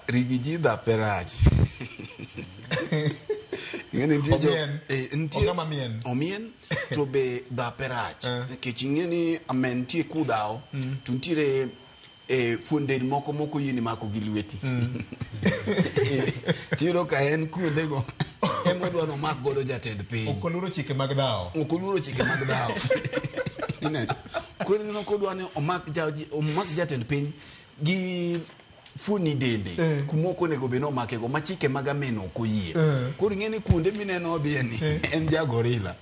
rigiji da perach. Ngene ntie omien to be da perach ke chingeni amenti kudao tuntire funde moko yini mako gilweti tiro ka en kunde go emodwa no mak godo jatend piny okoluro chike mag dao ine kuno no kodwa ne omak jatend piny gi funi dende kumoko nego beno make go machike magameno koyie kuri ngeni kunde mineno odhieni en jagorila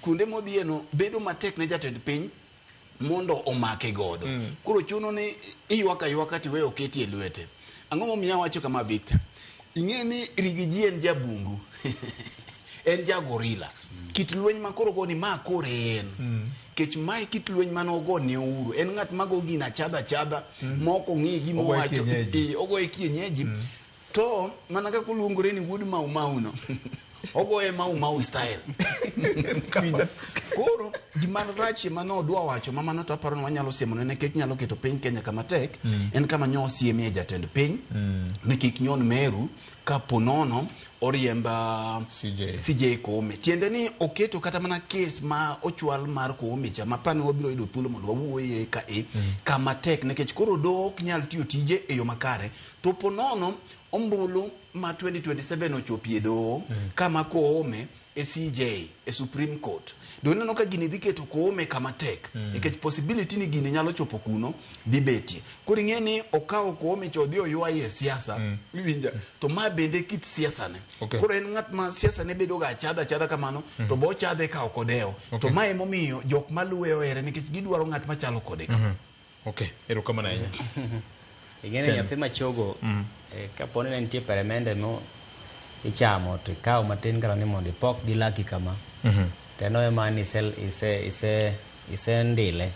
kunde modhieno bedo matek ne jatend piny mondo omake godo kuro chuno ni iywaka ti we oketi e lwete ang'o momiyo wacho kama Victor ing'eni rigiji en jabungu en jagorila kit lweny makoro goni ma kore en kech mai kit lweny manogo ne uru en ng'at mago gina chadha moko ng'i gi mowacho ogo e kienyeji to mana ka kuluongore ni wuod mau no ogo e mau style koro gimar rachi mano dwa wacho mama to aparo ni wanyalo siemo ne kech nyalo keto piny Kenya kama tek en kama nyosi e jatend piny ni kik nyon meru ka ponono oriemba CJ Koome tiende ni oketo kata mana case ma ochwal mar Koome cha mapane obiro yudo thuolo mondo wawuoye kama tek nekech koro dok nyal tiyo tije e yo makare to ponono ombulu ma 2027 ochopie do kama Koome e CJ e Supreme Court do neno ka gini diketo Koome kama tek nikech possibility ni gini nyalo chopo kuno dibeti kuri ngeni okawo Koome chodhi oywaye siasa winja to ma bende kit siasa ne koro en ng'at ma siasa ne bedo ga chadha kamano to bo chadhe ka okodeo to ma emomiyo jok maluwe ohere nikech gidwaro ng'at machalo kode ero kama na ingene nyathi machogo kaponi ne nitie peremende mo ichamo to ikaw matin kara ni mondo ipok gi laki kama teno emani ise ndile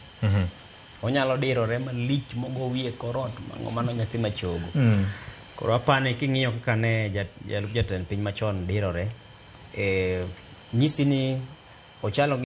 onyalo dirore malich mogo wiye korot mano nyathi machogo koro apane king'iyo kaka ne jatend piny machon dirore nyisi ni ochalo